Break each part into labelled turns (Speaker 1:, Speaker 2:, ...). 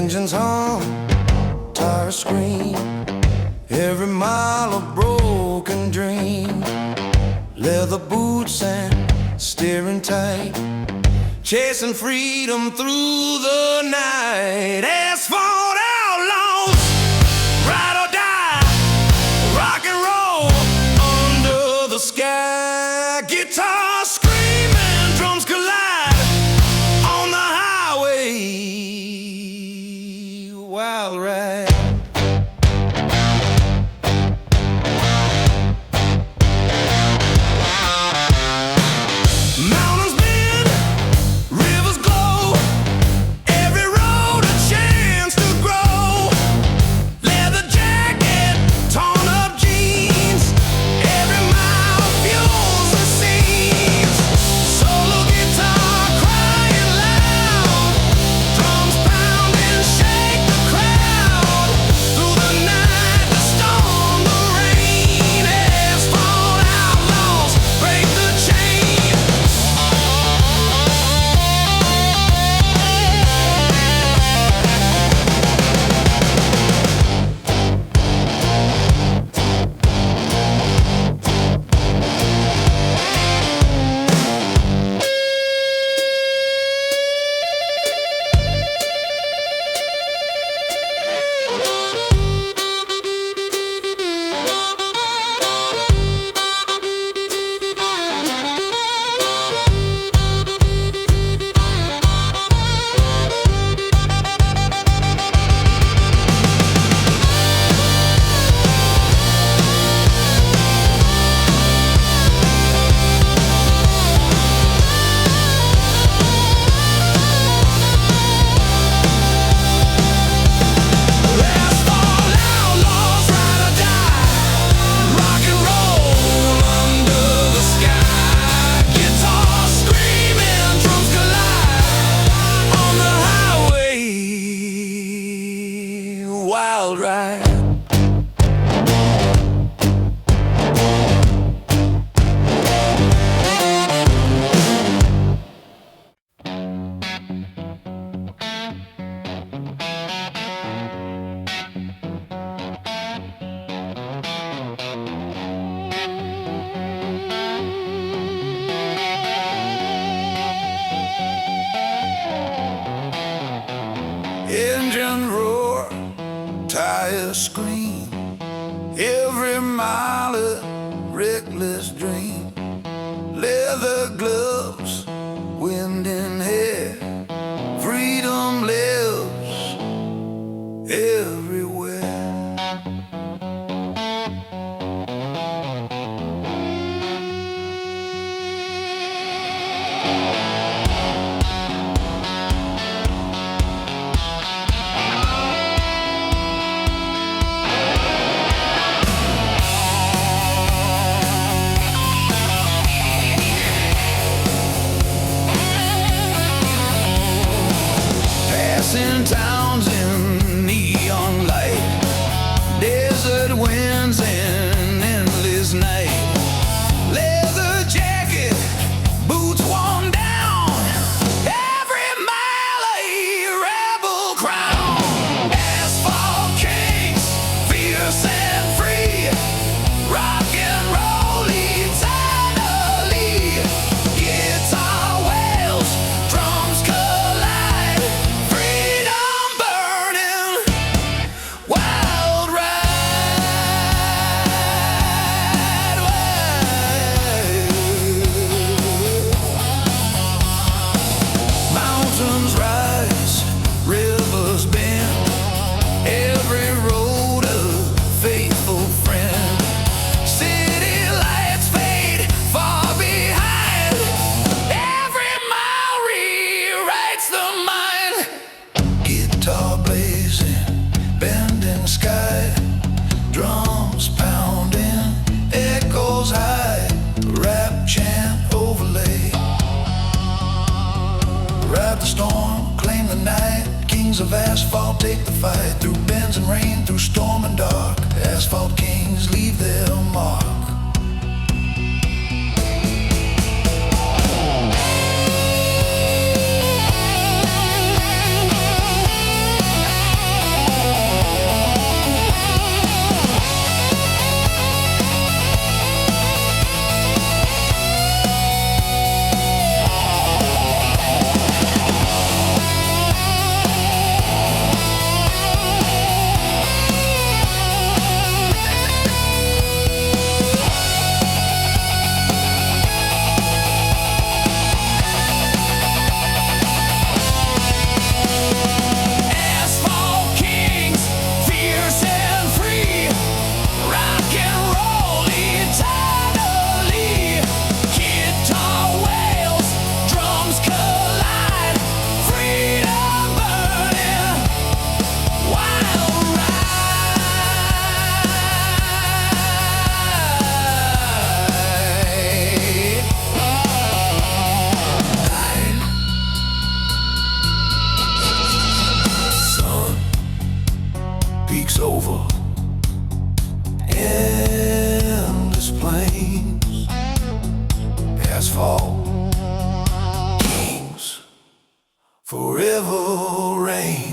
Speaker 1: Engines hum, tires scream, every mile a broken dream. Leather boots and steering tight, chasing freedom through the night. Asphalt outlaws, ride or die, rock and roll under the sky. Guitar screaming, drums collide on the highway. Wild ride. Mountains bend, rivers glow, every road a chance to grow. Leather jacket, torn up jeans, every mile fuels the scenes. Solo guitar crying loud, drums pounding shake the crowd. Through the night, the storm, the rain, asphalt outlaws break the chain. Wild ride. Engine roar, tires scream, every mile a reckless dream. Leather gloves, wind in hair, freedom lives everywhere. Passing towns in neon light, desert winds and endless night. Leather jacket, boots worn down, every mile a rebel crown. Asphalt kings, fierce and free, rock and roll eternally. Guitar wails, drums collide, freedom burning, wild ride. Mountains rise, rivers bend, every road a faithful friend. City lights fade far behind, every mile rewrites the mind. Guitar blazing, bending sky, drums pounding, echoes high, rap chant overlay. Ride the storm, claim the night, kings of asphalt take the fight. Through bends and rain, through storm and dark, asphalt kings leave their mark. week's over. Endless plains, asphalt kings, forever reign.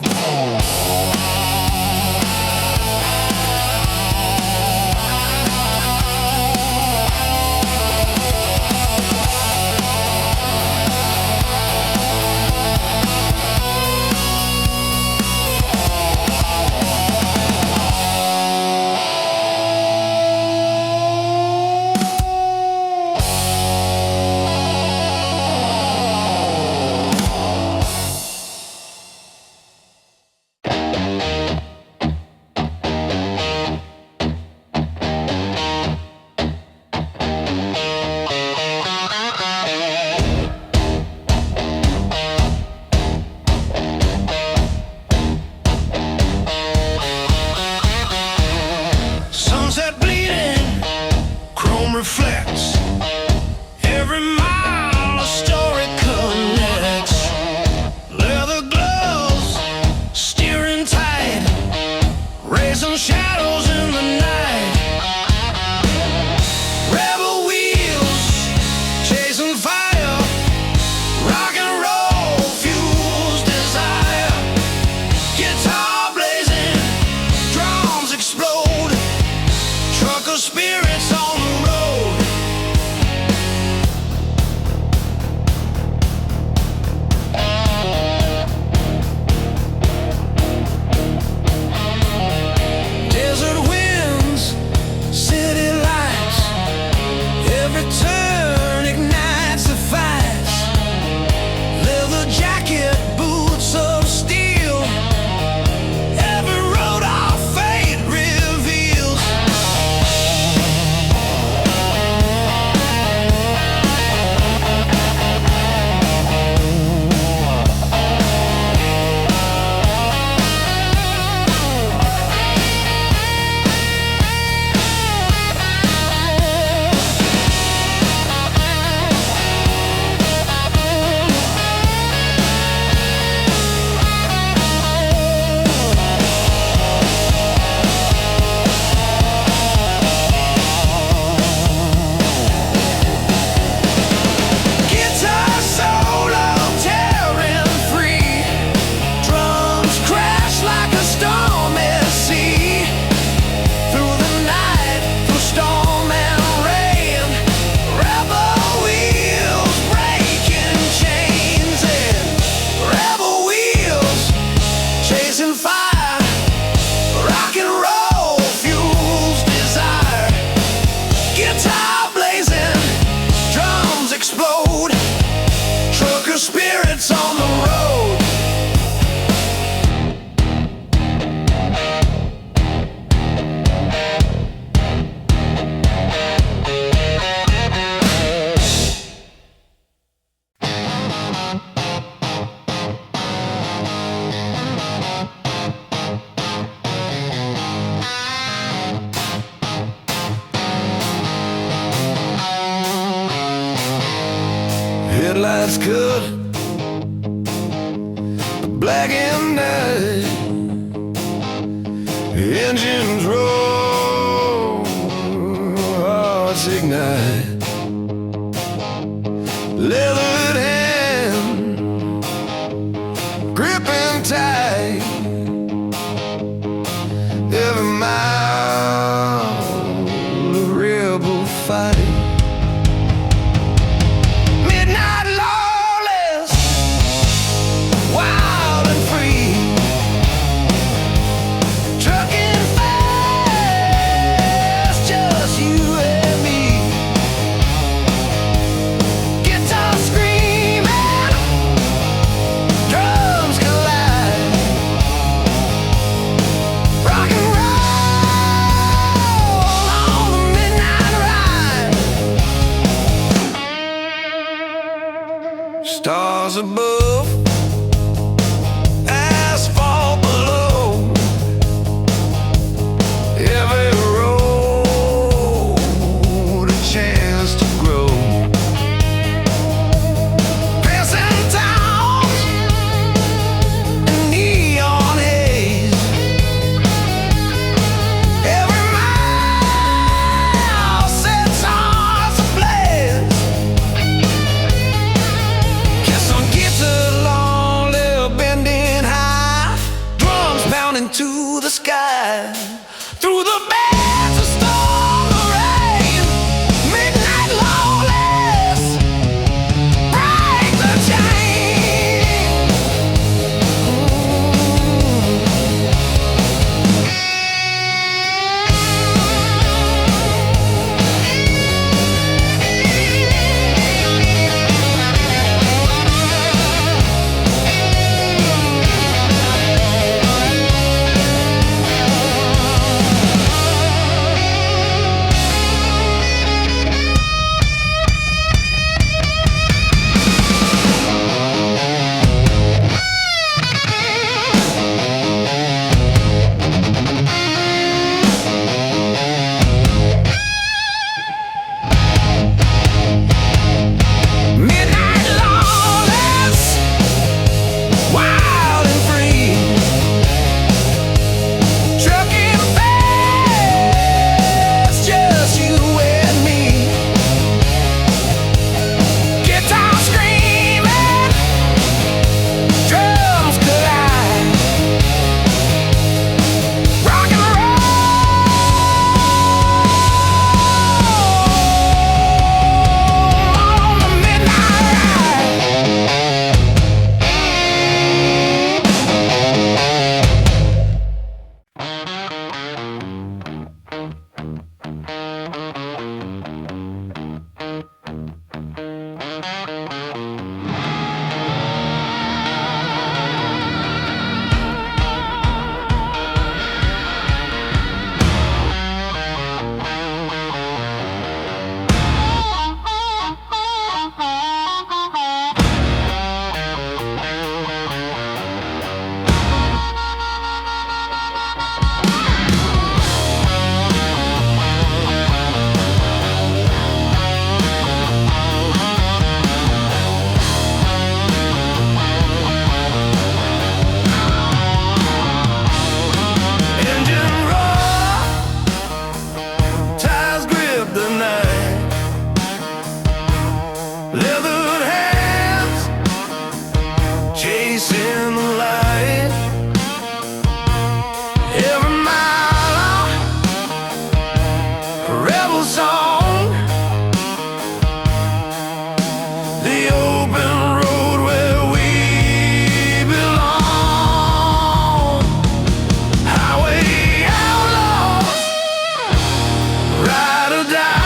Speaker 1: Sunset bleeding, chrome reflects. Every mile a story connects. Leather gloves, steering tight, raising shadows in the night. Rebel wheels, chasing fire, rock and roll fuels desire. Guitar blazing, drums explode, trucker spirits on the road. Desert winds, city lights, every turn ignites the fights. Leather jacket, boots of steel, every road our fate reveals. Guitar solo tearing free, drums crash like a stormy sea. Through the night, through storm and rain, rebel wheels breaking chains, and rebel wheels chasing fire. Rock and roll fuels desire. Guitar blazing, drums explode, trucker spirits on the road. Headlights cut black and night, engines roll, hearts ignite. Leathered hand, gripping tight, every mile of rebel fighting. Midnight lawless, wild and free, trucking fast, just you and me. Guitar screaming, drums collide, into the sky. Through the bands of storm or rain, midnight lawless, break the chain. Leathered hands chasing the light. Every mile a rebel song. The open road where we belong. Highway outlaws, ride or die.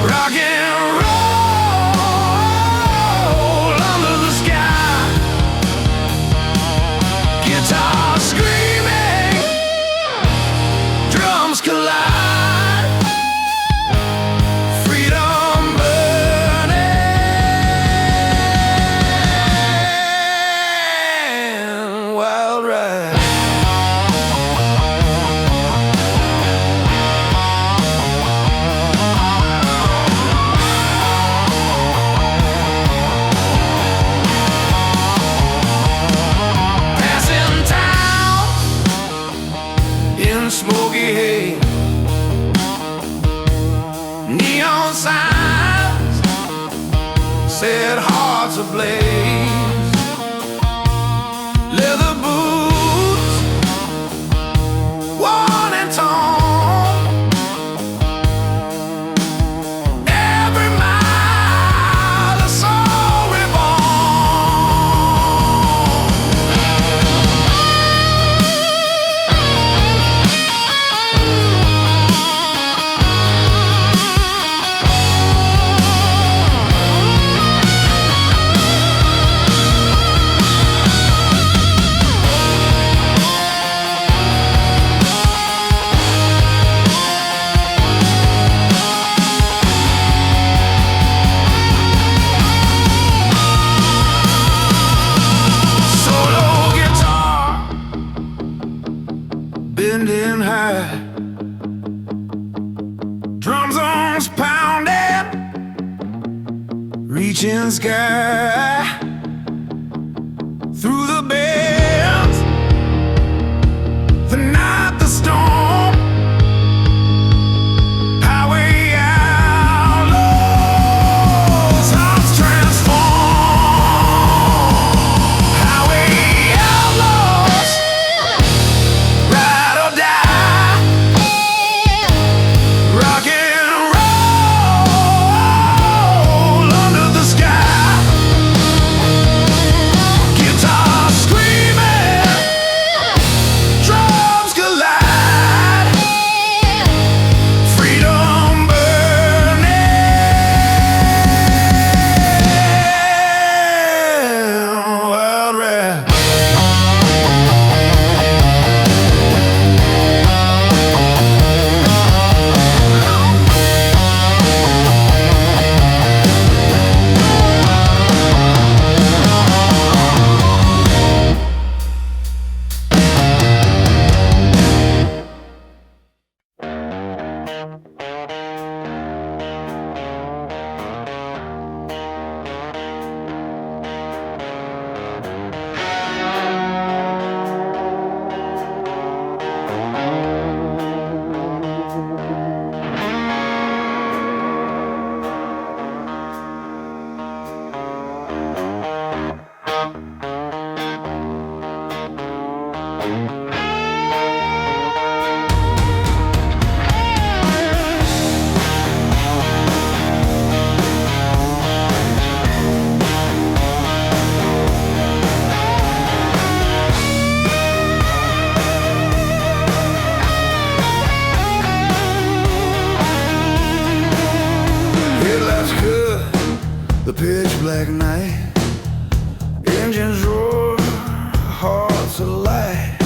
Speaker 1: Rock and roll under the sky. Guitar screaming, drums collide. Freedom burning, wild ride. Smoky hay, neon signs set hearts ablaze. Leather boots, worn and torn. Every mile a soul bending high, drum zones pounding, reaching sky. Through the bends, the night, the storm. Highway outlaws, hearts transform. Highway outlaws. Engines roar, hearts alight,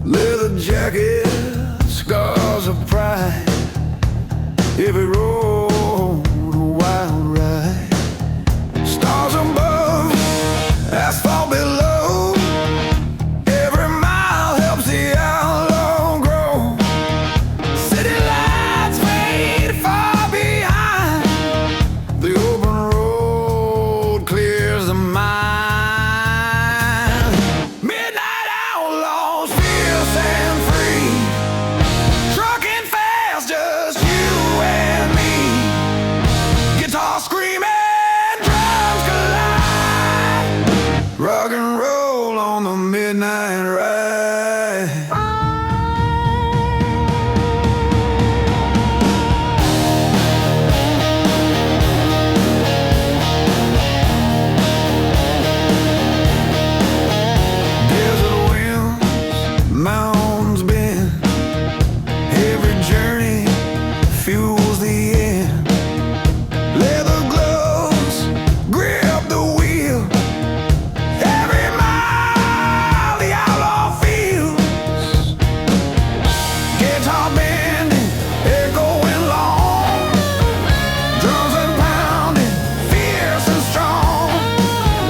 Speaker 1: leather jacket, scars of pride. Every road a wild ride. Stars above, asphalt below. Every mile helps the outlaw grow. City lights fade far behind. The open road clears the mind. Midnight outlaws, fierce and free, trucking fast, just you and me. Guitar screaming, drums collide. Rock and roll on the midnight ride. Desert winds, mountains bend. Every journey fuels the end. Leather gloves grip the wheel. Every mile the outlaw feels. Guitar bending, echoing long. Drums and pounding, fierce and strong.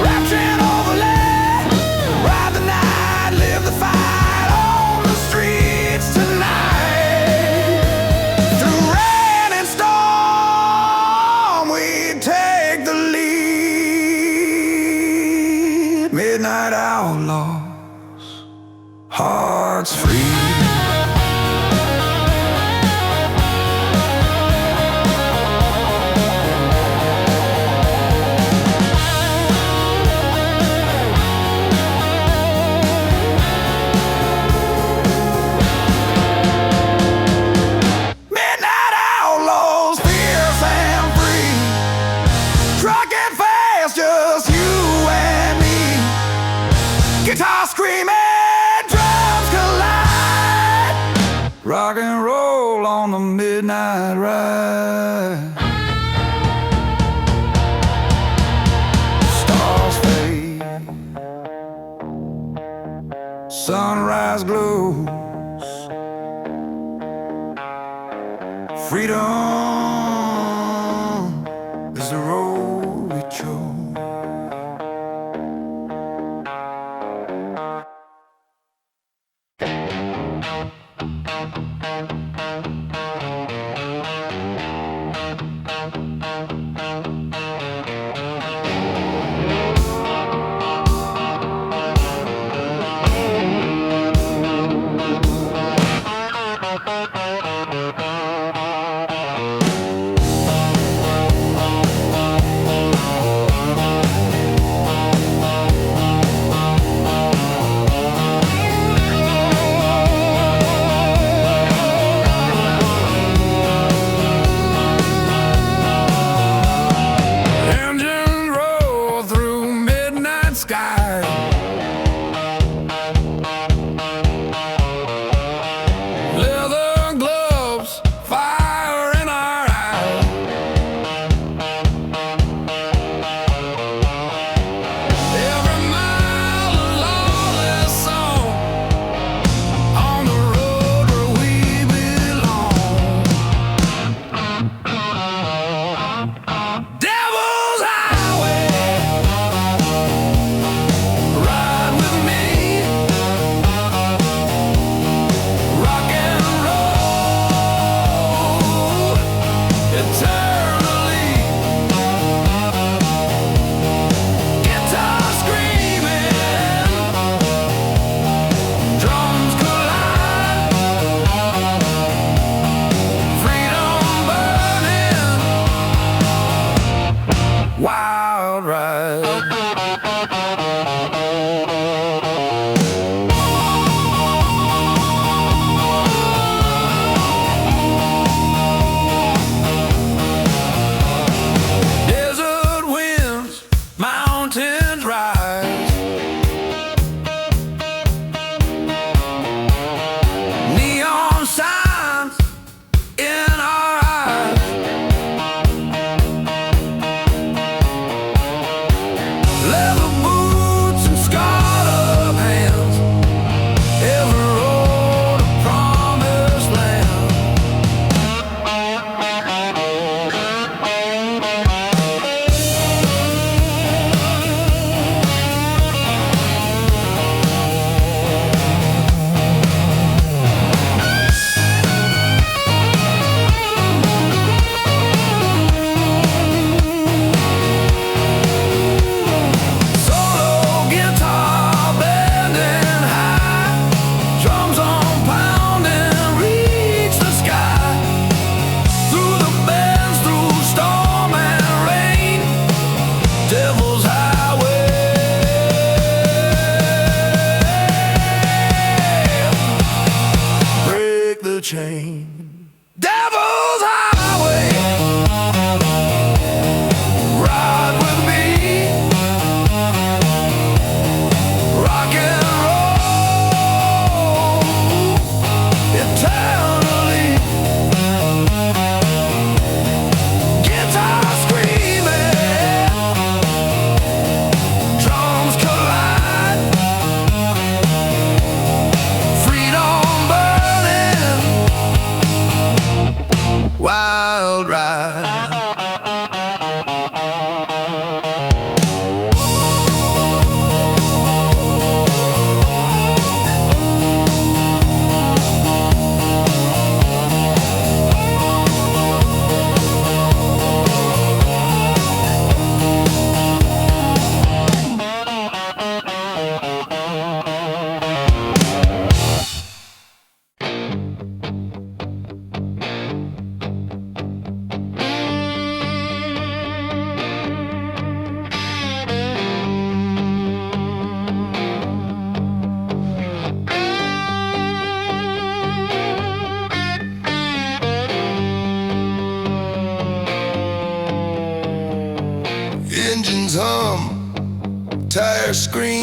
Speaker 1: Rapturing overlay, ride the night, live the fight on the streets tonight. Through rain and storm, we take the lead. Midnight outlaws, hearts free. Midnight outlaws, fierce and free, trucking fast, just you and me. Guitar screaming, drums collide. Rock and roll on the midnight ride. Stars fade, sunrise glows. Freedom is the road we chose.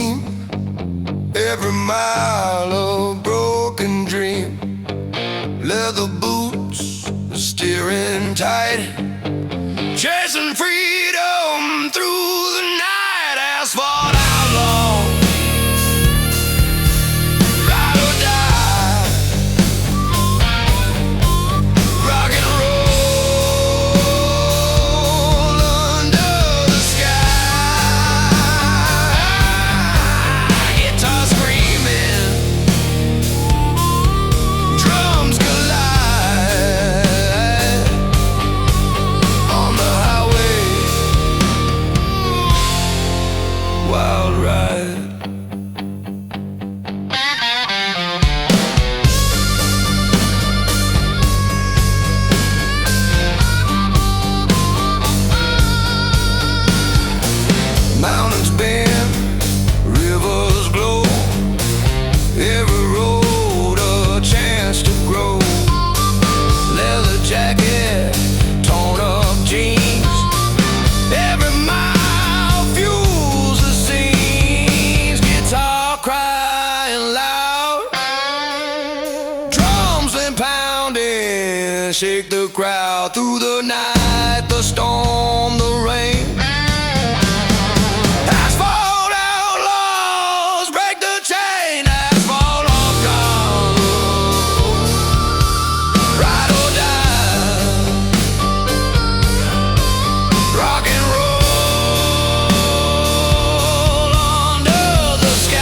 Speaker 1: gleam, every mile of broken dream. Leather boots steering tight, chasing freedom through the night. Asphalt outlaw, ride or die, rock and roll under the sky. Guitar screaming, drums collide on the highway. Wild ride. Mountains bend, rivers glow, every road a chance to grow. Leather jacket, torn up jeans, every mile fuels the scenes. Guitar crying loud, drums and pounding, shake the crowd through the night, the storm, the rain. Asphalt outlaws break the chain. Asphalt outlaws, ride or die, rock and roll under the sky.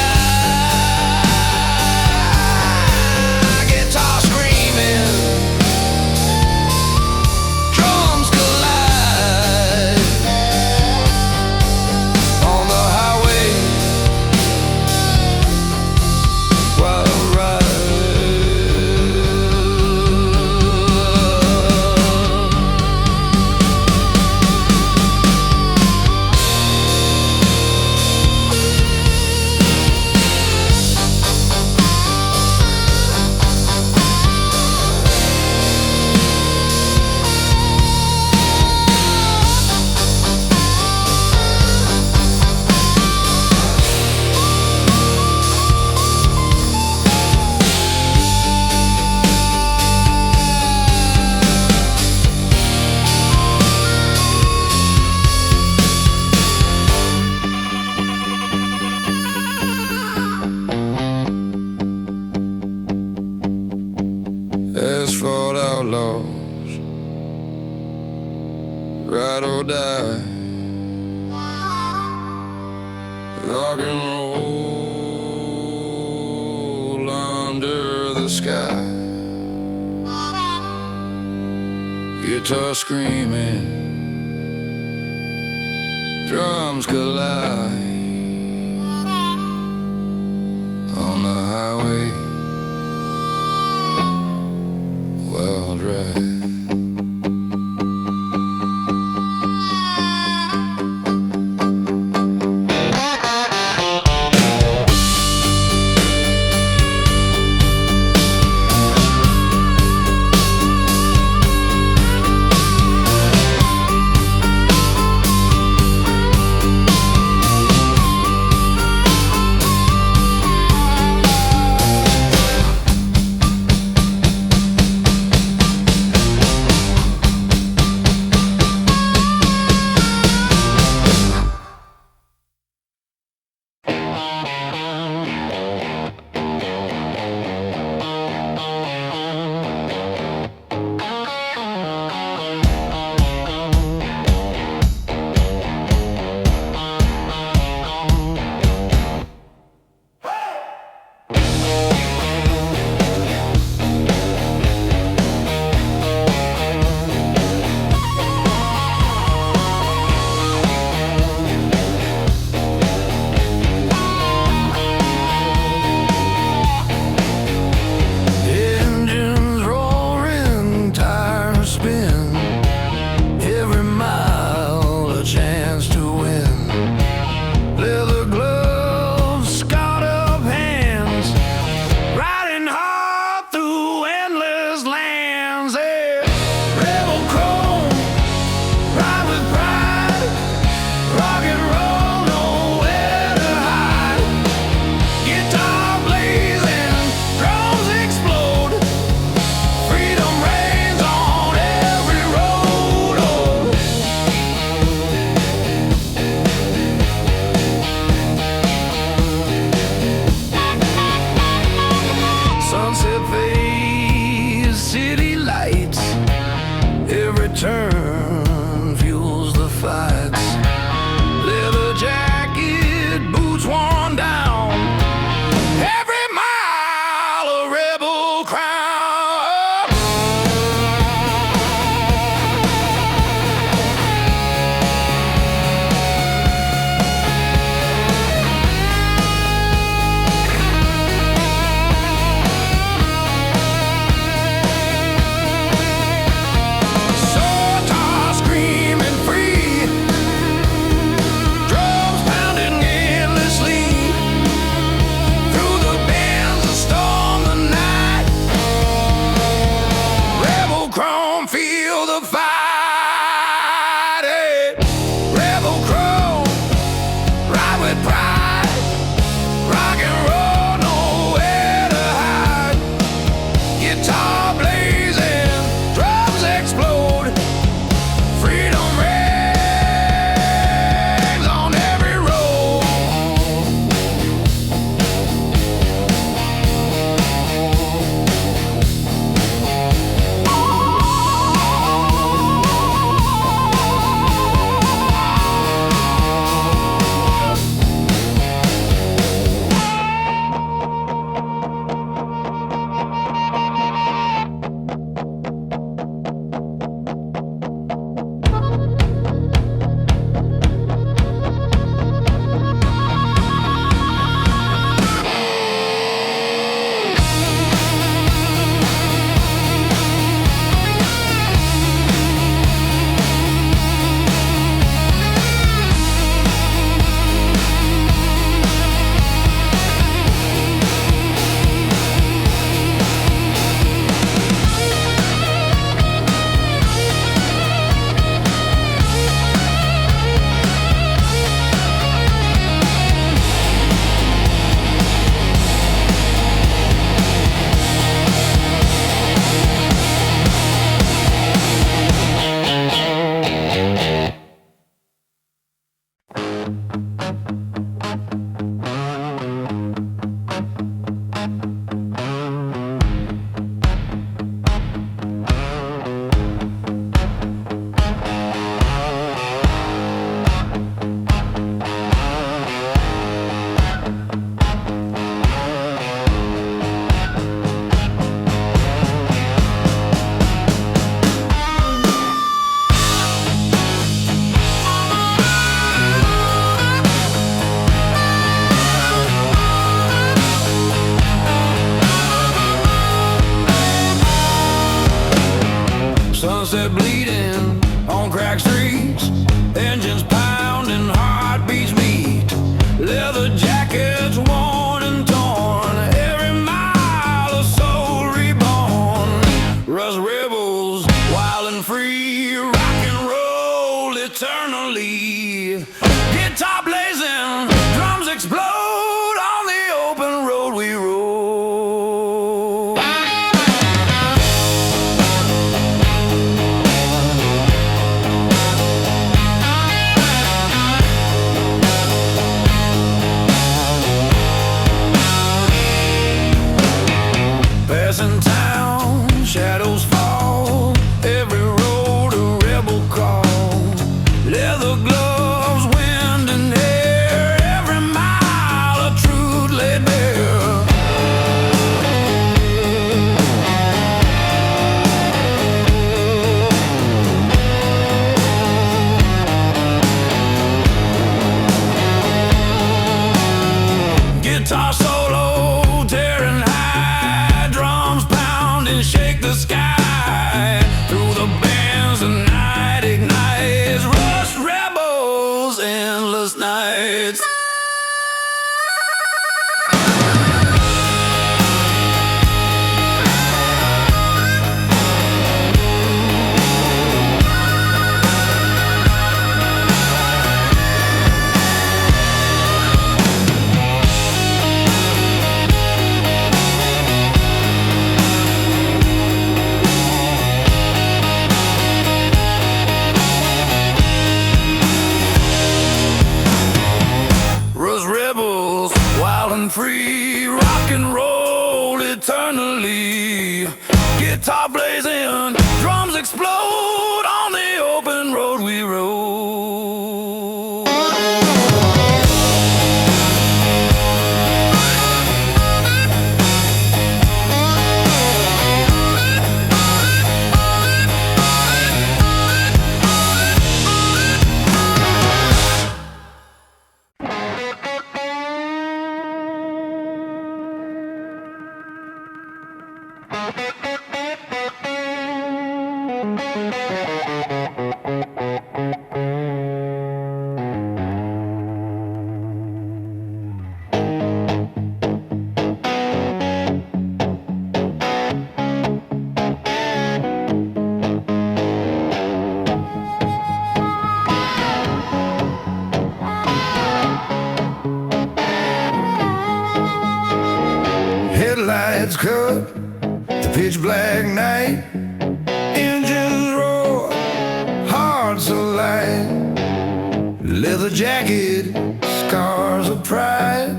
Speaker 1: Guitar screaming, drums collide on the highway. Wild ride. Asphalt outlaws, ride or die, rock and roll under the sky. Guitar screaming, drums collide on the highway. Wild ride. sunset bleeding on cracked streets, engines pounding, heartbeats beat, leather jackets worn and torn, every mile a soul reborn. Rust rebels, wild and free, rock and roll eternally. Guitar blazing, drums explode, on the open road we roll. Passing town, shadows fall, every road a rebel call. Leather gloves, wind and air, every mile a truth laid bare. Guitar solo, tearing high, drums pounding, shake the sky. Through the bands the night ignites, rust rebels, endless nights. Rust rebels, wild and free, rock and roll eternally. Guitar blazing, drums explode, on the open road we roll. Headlights cut the pitch black night, engines roar, hearts alight, leather jacket, scars of pride,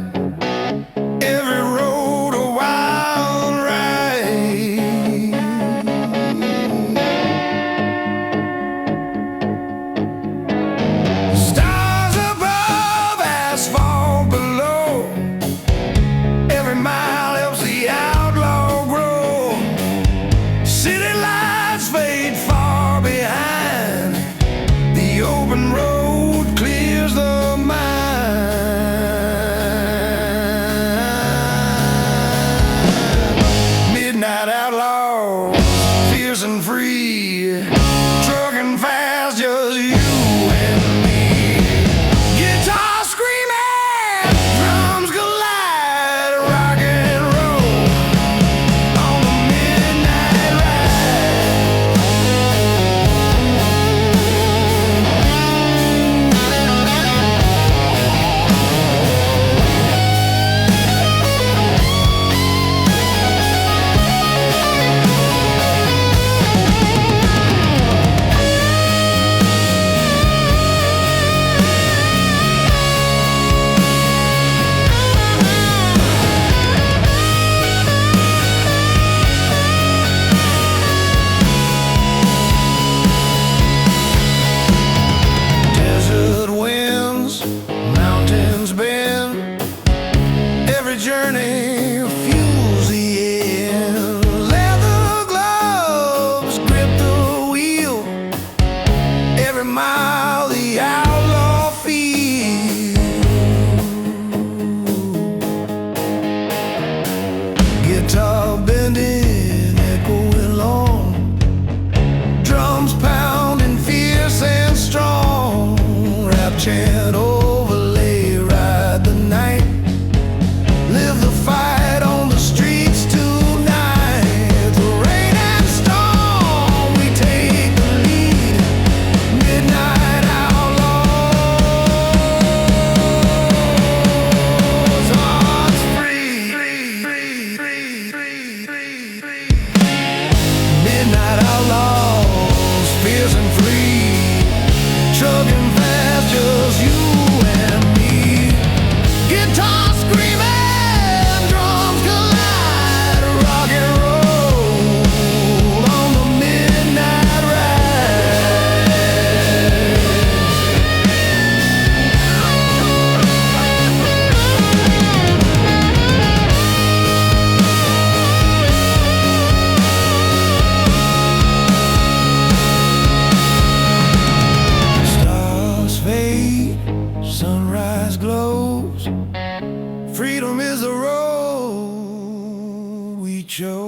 Speaker 1: every road a wild ride. Stars above, asphalt below, every mile helps the outlaw grow. City lights fade far behind, the open road clears the mind. Midnight outlaws, fierce and free, trucking fast, just you and me. Guitar screaming, drums collide, rock and roll on the midnight ride. Desert winds, mountains bend, every journey fuels the end. Leather gloves grip the wheel, every mile the outlaw feels. Guitar bending, echoing long, drums we chose.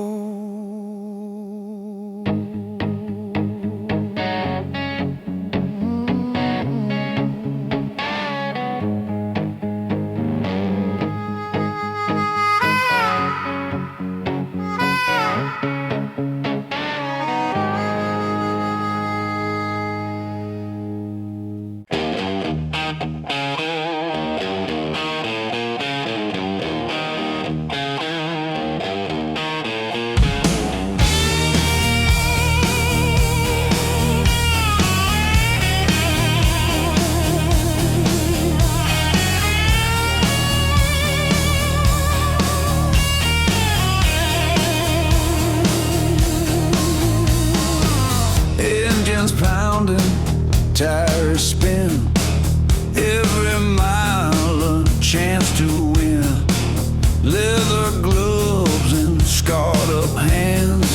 Speaker 1: Pounding, tires spin, every mile a chance to win. Leather gloves and scarred up hands,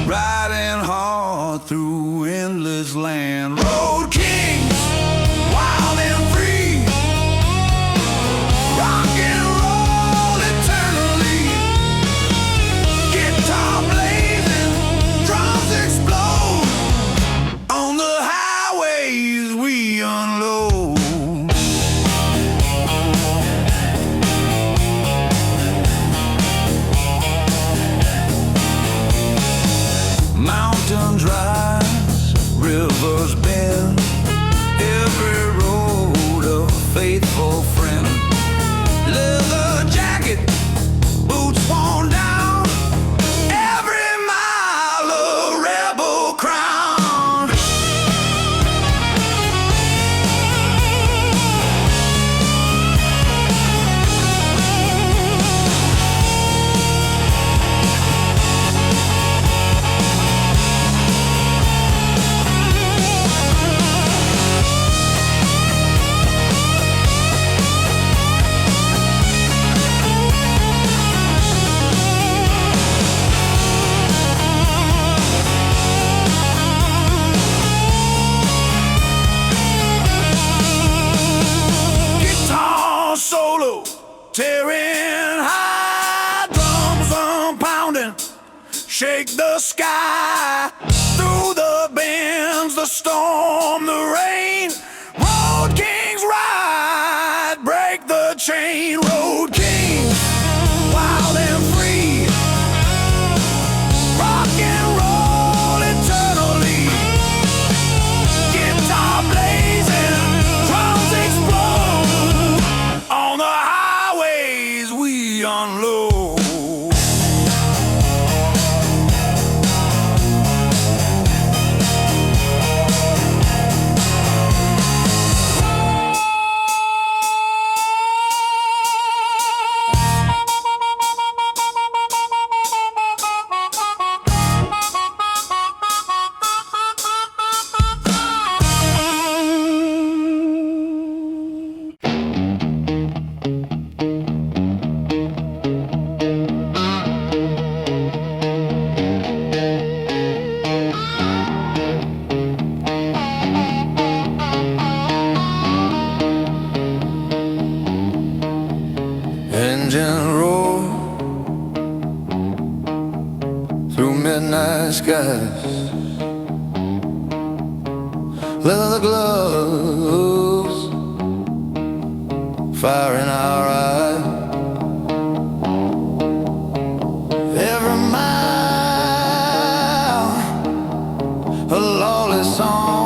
Speaker 1: riding hard through endless land. Road kings, wild and free, rock and roll eternally. Guitar blazing, drums explode. On the highways we unload. Mountains rise, rivers bend, every road a faithful friend. Leather jacket, boots worn down, every mile a rebel crown. Solo, tearing high, drums pounding, shake the sky. Through the bends, the storm, the rain. Road kings ride, break the chain. Road kings, wild and free, rock and roll eternally. Guitar blazing, drums explode. On the highways we unload. Engine roar through midnight skies. Leather gloves, fire in our eyes. Every mile a lawless song.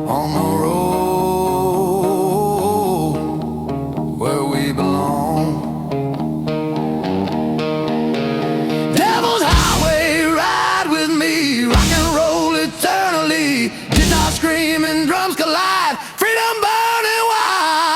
Speaker 1: On the road where we belong. Devil's Highway, ride with me, rock and roll eternally. Guitar screaming, drums collide, freedom burning wild.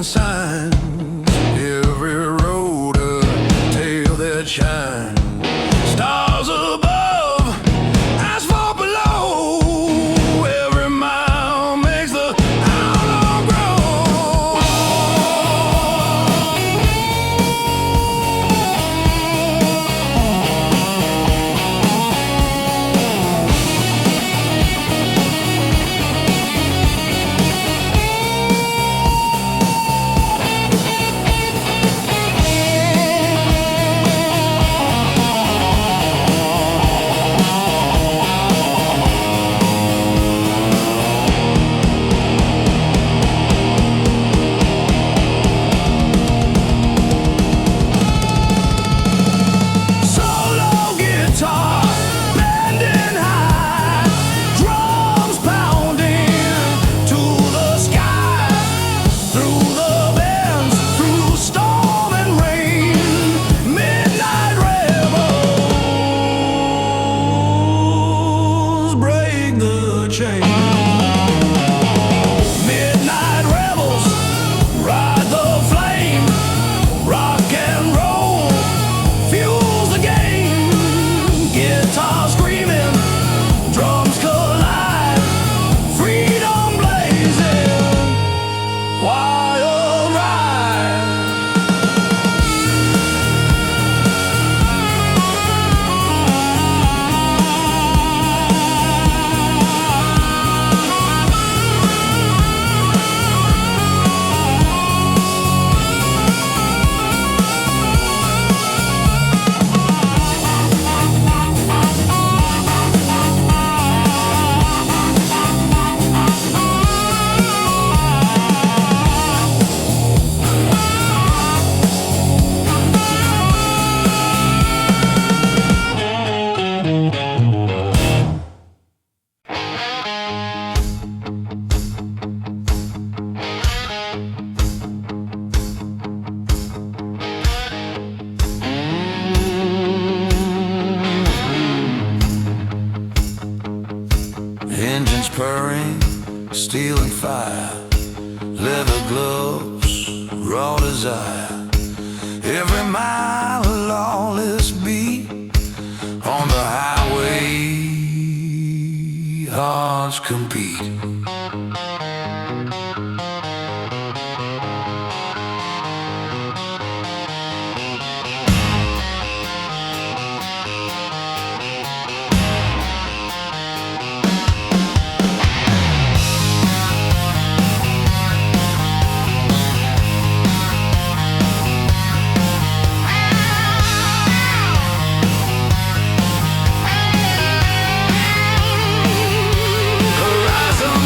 Speaker 1: flashing signs, every road a tale that shines. Stars above, asphalt below, every mile makes the outlaw grow. Midnight rebels ride the flame. Rock and roll fuels the game. Guitar screaming, drums collide. Freedom blazing, wild ride. Engines purring, steel and fire, leather gloves, raw desire. Every mile a lawless beat on the highway, hearts compete. Horizon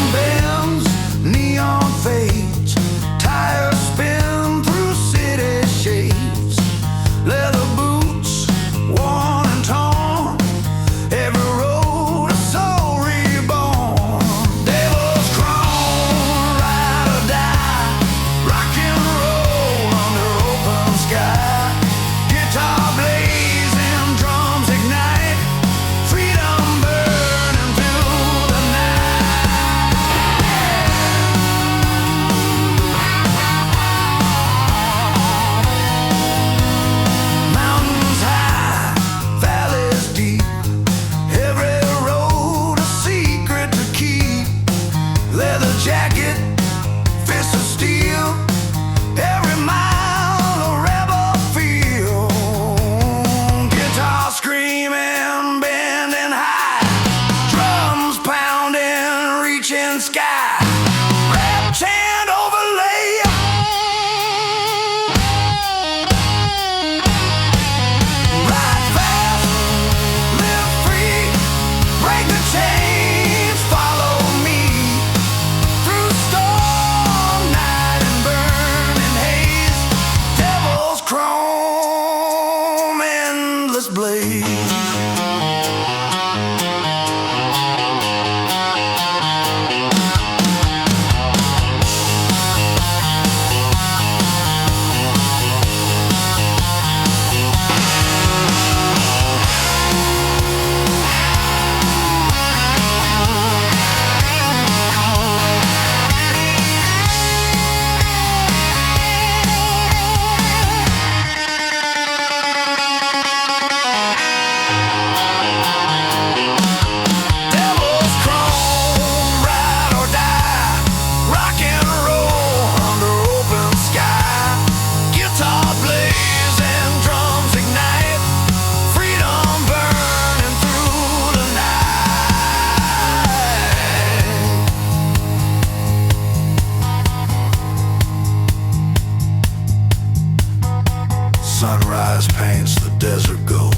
Speaker 1: eyes paints the desert gold.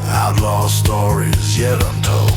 Speaker 1: Outlaw stories yet untold.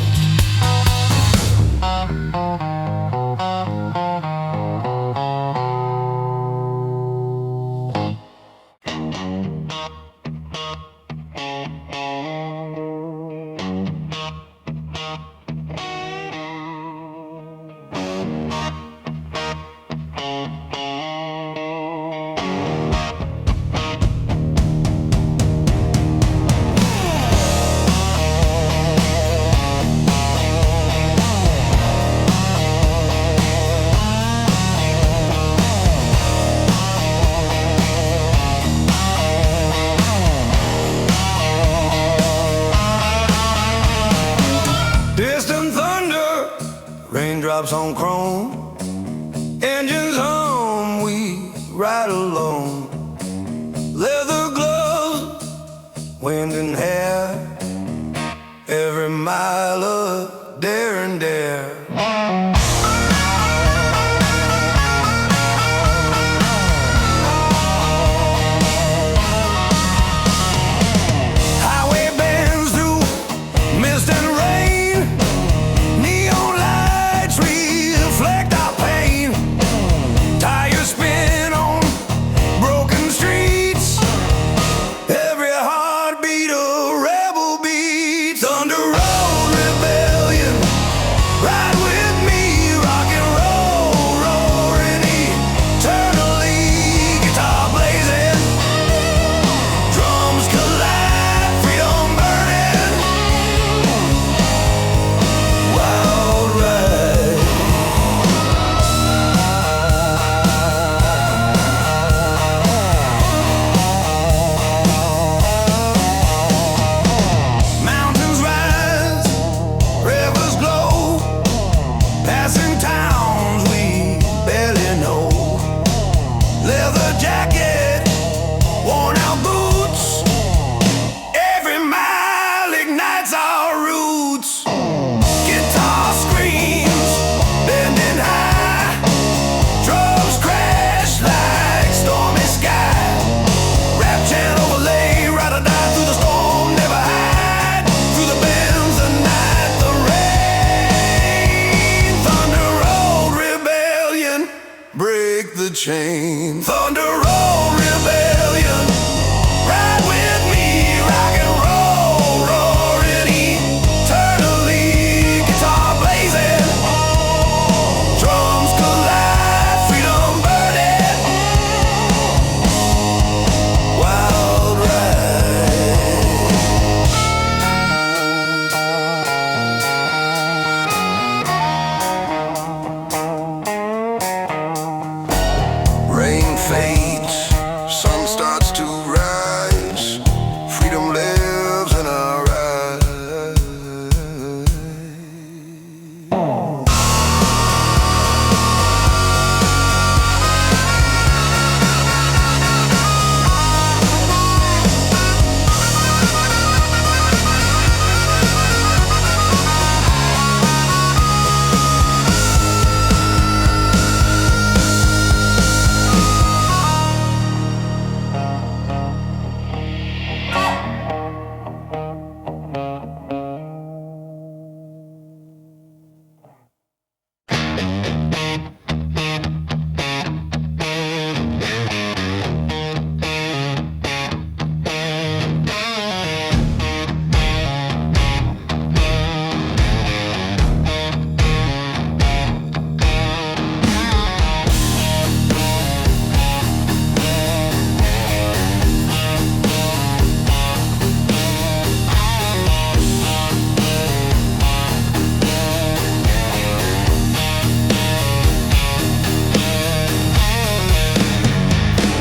Speaker 1: Distant thunder, raindrops on chrome, engines hum, we ride alone. Leather gloves, wind and hair, every mile of dare and dare. Break the chain. Thunder roll rebellion. Ride with me, rock and roll, roaring eternally. Guitar blazing, drums collide, freedom burning. Wild rain fades, sun starts to rise. Freedom lives in our eyes.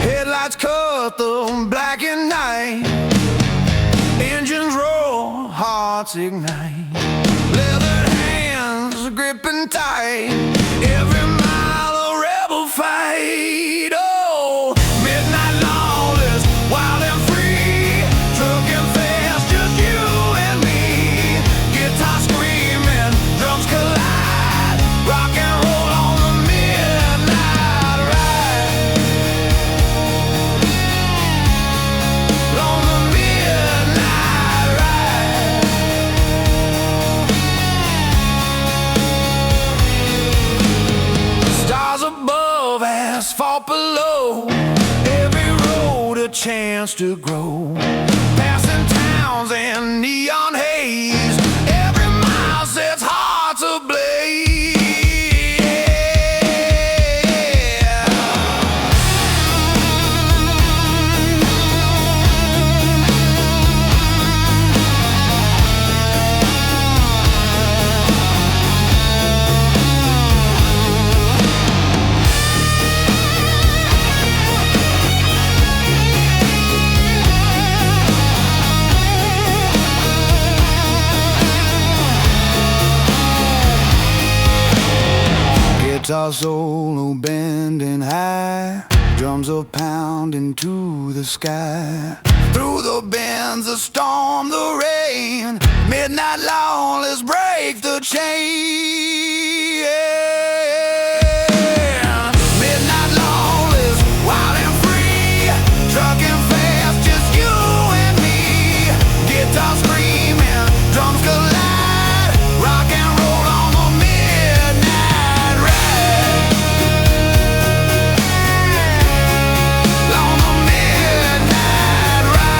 Speaker 1: Headlights cut the black and night. Engines roar, hearts ignite. Leathered hands gripping tight. Every mile a rebel fight. Oh, midnight lawless, wild and free. Trucking fast, just you and me. Guitar screaming, drums collide. Rock and roll on the midnight ride. asphalt below. Every road a chance to grow. Passing towns and neon haze. Every mile sets hearts ablaze. Guitar solo bending high, drums are pounding to the sky. Through the bends, the storm, the rain, midnight long, let's break the chain. Midnight long, let's wild and free, trucking fast, just you and me. Guitar screaming, drums collide, rock and roll on the midnight ride. On the midnight ride.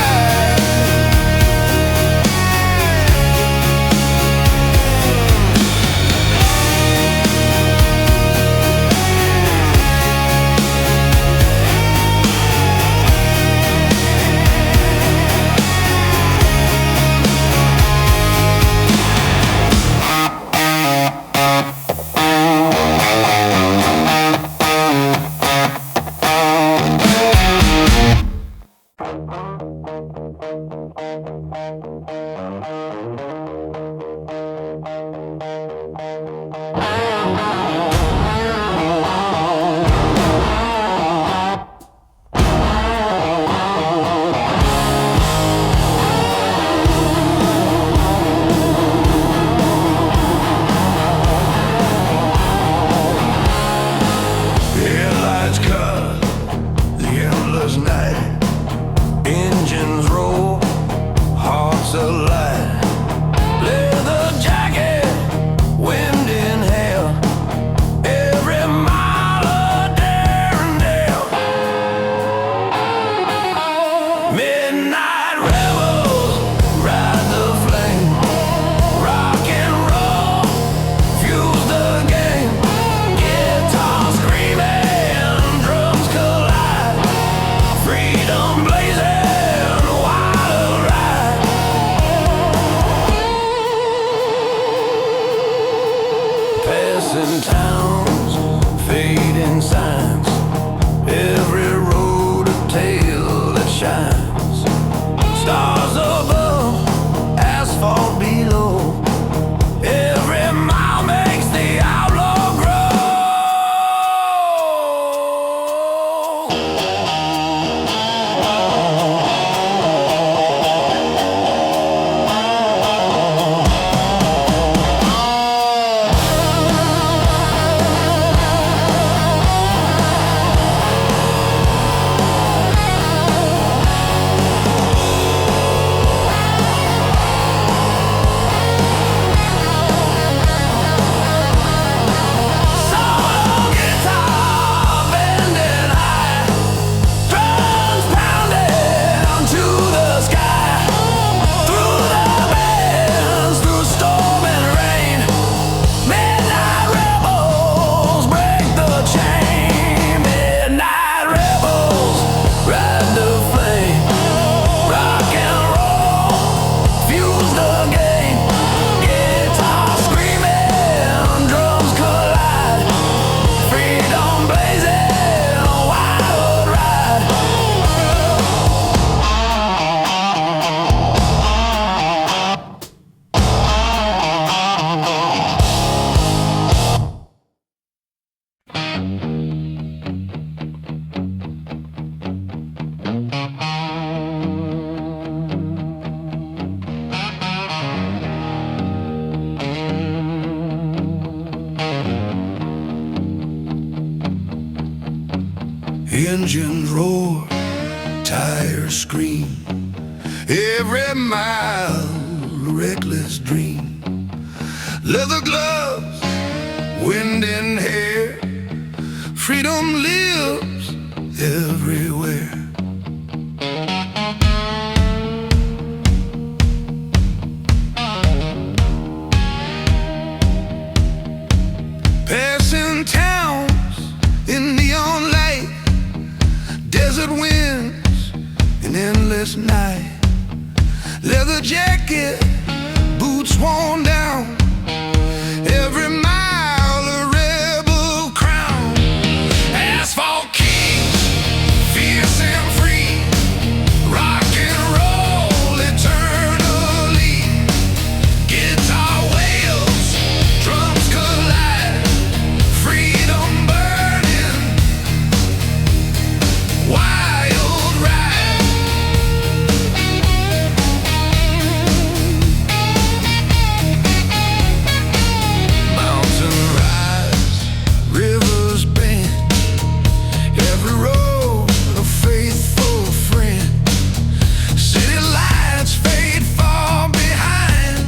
Speaker 1: Headlights cut the endless night. Engines roll, hearts alight. Leather jacket, wind in hail. Every mile a daring dale. Midnight rebels ride the flame. Rock and roll fuels the game. Guitar screaming, drums collide. Freedom blazing, wild ride. Passing towns, fading signs. Every road a tale that shines. Stars above, asphalt below. Every mile makes the outlaw grow. Solo guitar bending high, drums pounding to the sky. Through the bends, through storm and rain, midnight rebels break the chain. Midnight rebels ride the flame. Rock and roll fuels the game. Guitar screaming, drums collide. Freedom blazing, wild ride. Engines roar, tires scream. Every mile, a reckless dream. Leather gloves, wind in hair. freedom lives everywhere. Passing towns in neon light, desert winds, an endless night. Leather jacket, boots worn down, every mile a rebel crown. Asphalt kings, fierce and free, rock and roll eternally. Guitar wails, drums collide, freedom burning, wild ride. Mountain rise, rivers bend, every road a faithful friend. City lights fade far behind,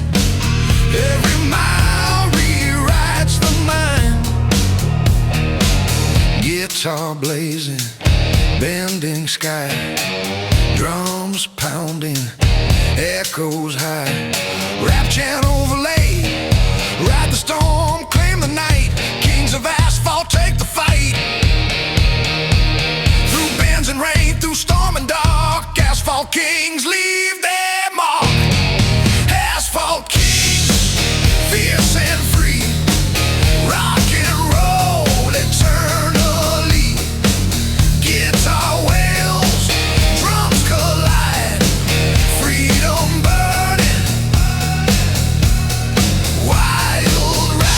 Speaker 1: every mile rewrites the mind. Guitar blazing, bending sky, drums pounding, echoes high. Rap chant overlay, ride the storm, claim the night. Kings of asphalt take the fight. Through bends and rain, through storm and dark, asphalt kings leave their mark. Asphalt kings, fierce and free, rock and roll eternally. Guitar wails, drums collide, freedom burning, wild ride.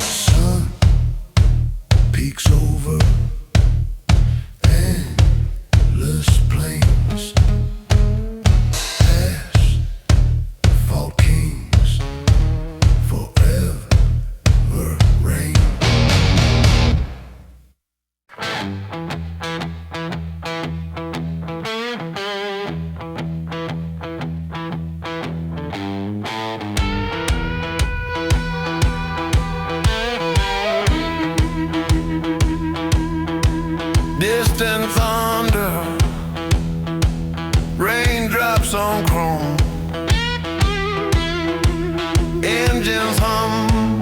Speaker 1: Sun peeks over endless plains, asphalt kings forever reign. Distant thunder, raindrops on chrome, engines hum,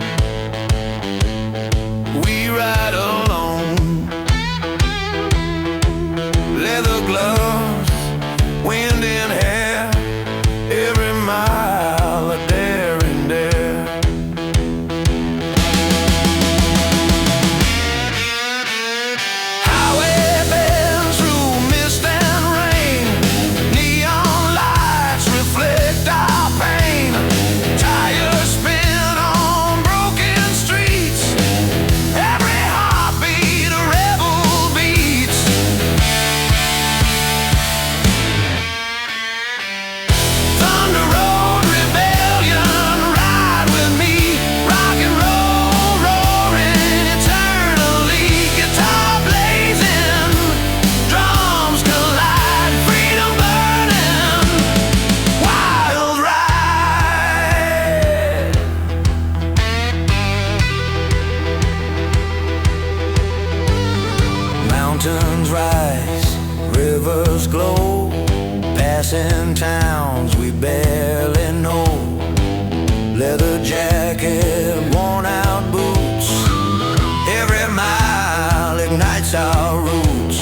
Speaker 1: we ride alone. Leather gloves, wind in hair, every mile a daring dare. Highway bends through mist and rain, neon lights reflect our pain. Tires spin on towns we barely know. Leather jacket, worn out boots. Every mile ignites our roots.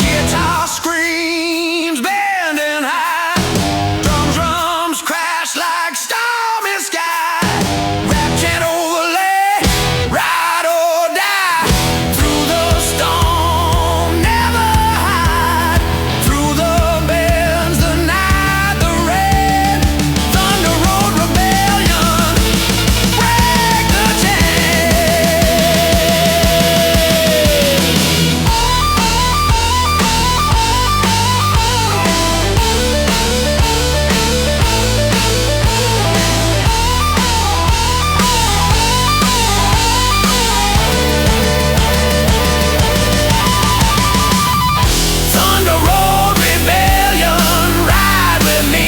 Speaker 1: Guitar screams bending high. Drums crash like stormy sky. Rap chant overlay, ride or die. Through the storm, never hide. Through the bends, the night, the rain. Thunder road rebellion, break the Thunder road rebellion, ride with me.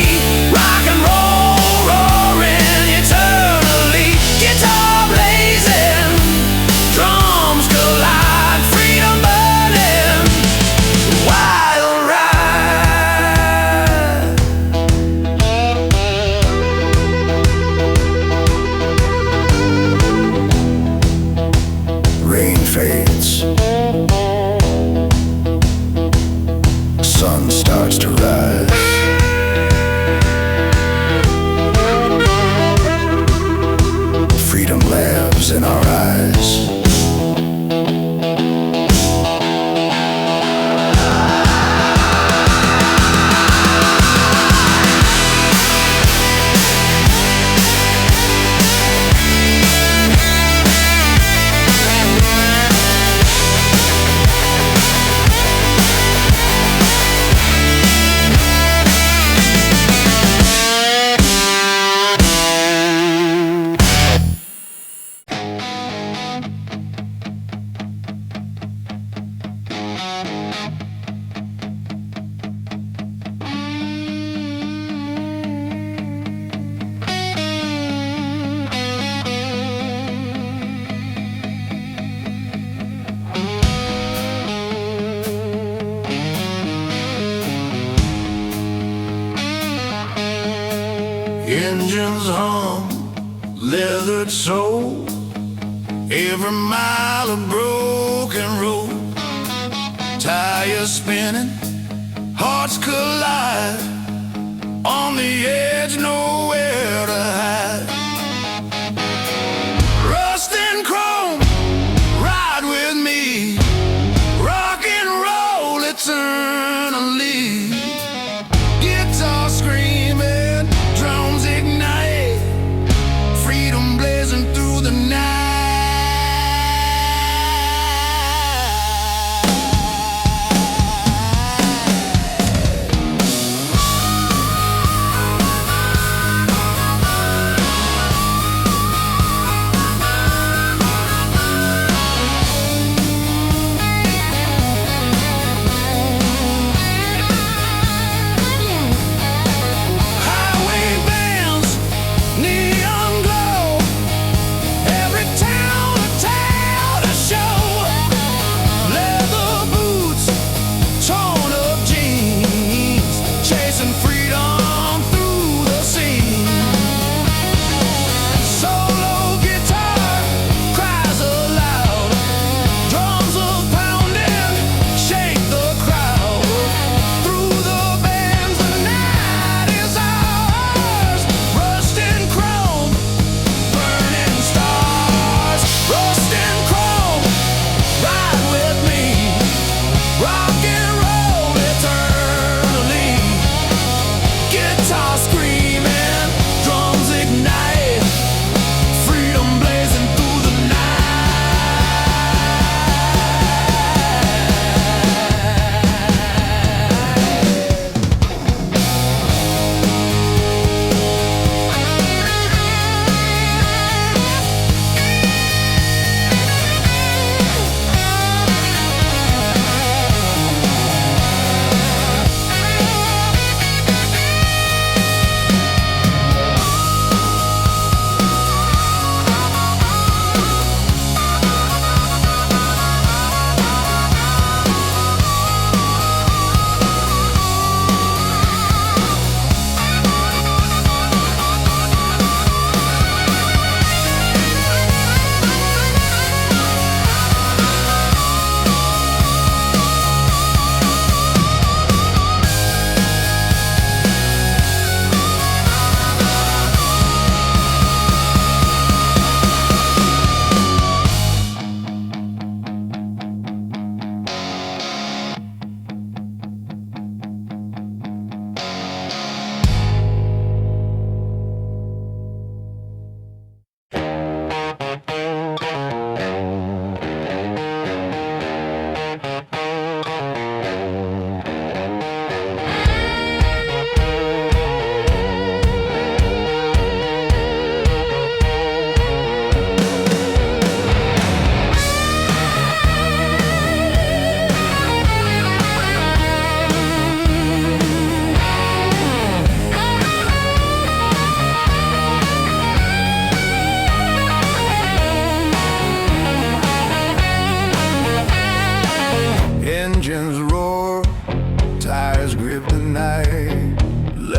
Speaker 1: Rock and roll roaring eternally. Guitar blazing, drums collide. Freedom burning, wild ride. Rain fades, sun starts to rise. Freedom lives in our eyes. Engines hum, leathered soul. Every mile a broken road. Tires spinning, hearts collide. On the edge, nowhere to hide. Rust and chrome, ride with me. Rock and roll eternally. Guitar screaming, drums ignite. Freedom blazing through the night.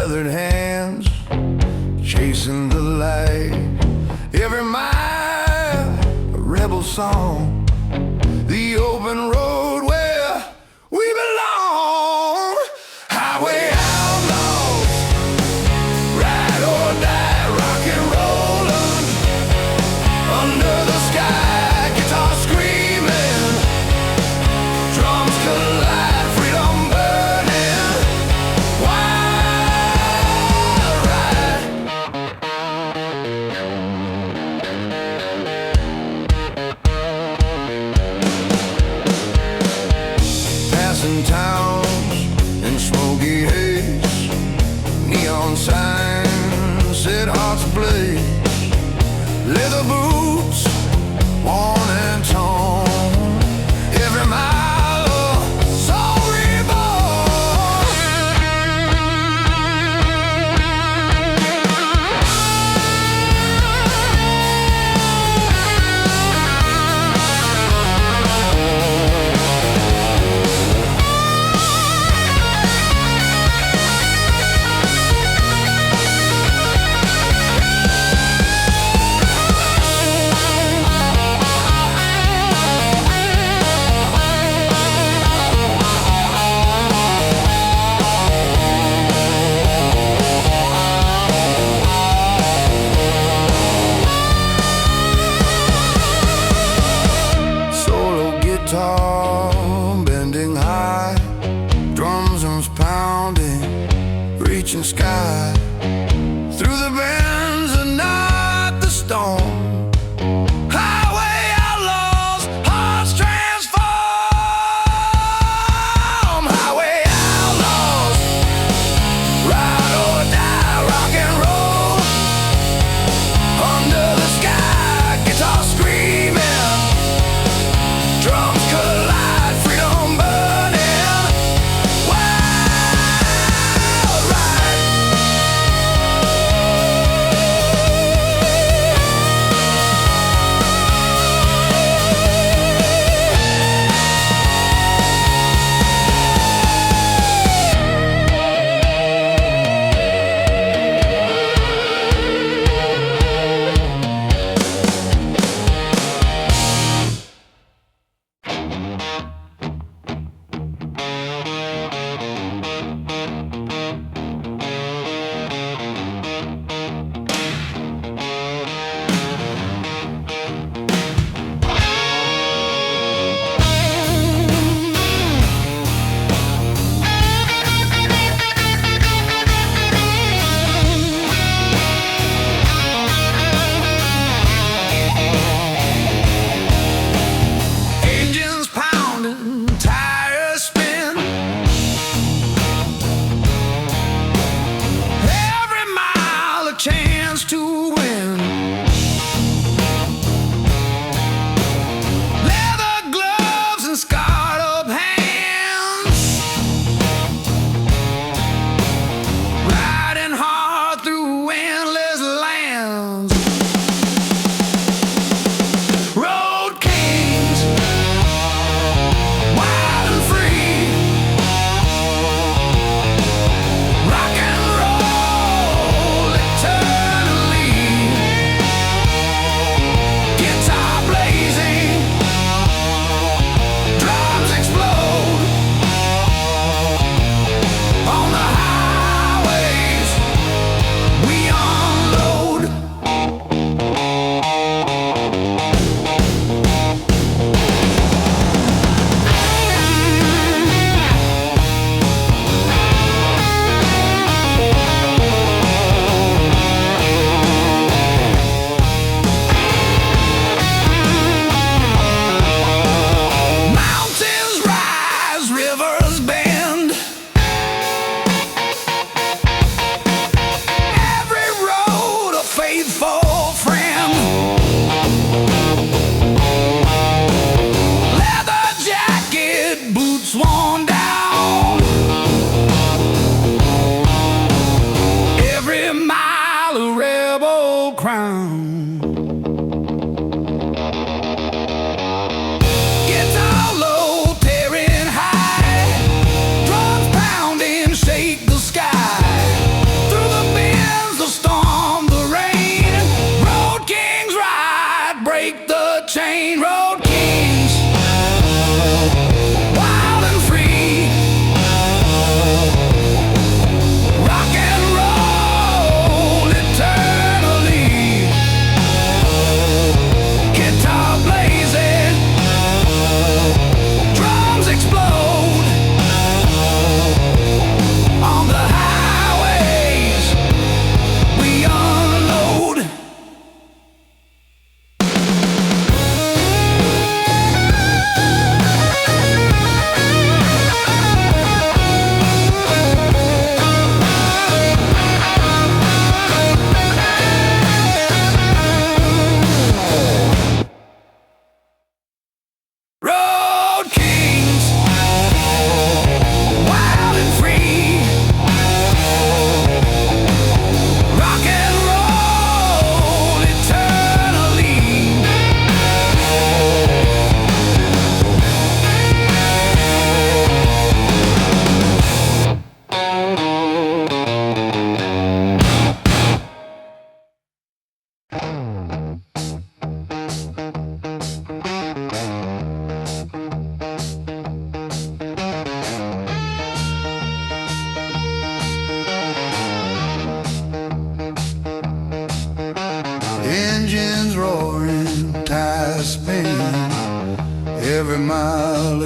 Speaker 1: feathered hands chasing the light. Every mile a rebel song, the open road where we belong. Highway outlaws, ride or die, rock and rollin'. Under the sky, guitar screaming, drums collide, freedom burning. Wild ride. Passing towns in smoky haze, neon signs set hearts ablaze. Leather boots, worn and torn, every mile a soul reborn. Guitar bending high, drums pounding, reaching sky. Through the bends and not the storm. Highway outlaws, hearts transform. Highway outlaws, ride or die, rock and roll. Under the sky, guitar screaming, drums collide, freedom burning. Wild ride.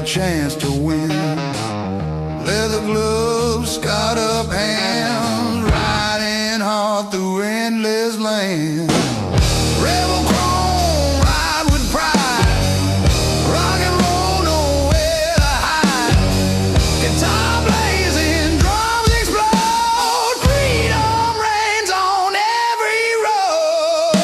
Speaker 1: the chance to win. Leather gloves, scarred up hands, riding hard through endless land. Rebel chrome, ride with pride. Rock and roll, nowhere to hide. Guitar blazing, drums explode. Freedom reigns on every road.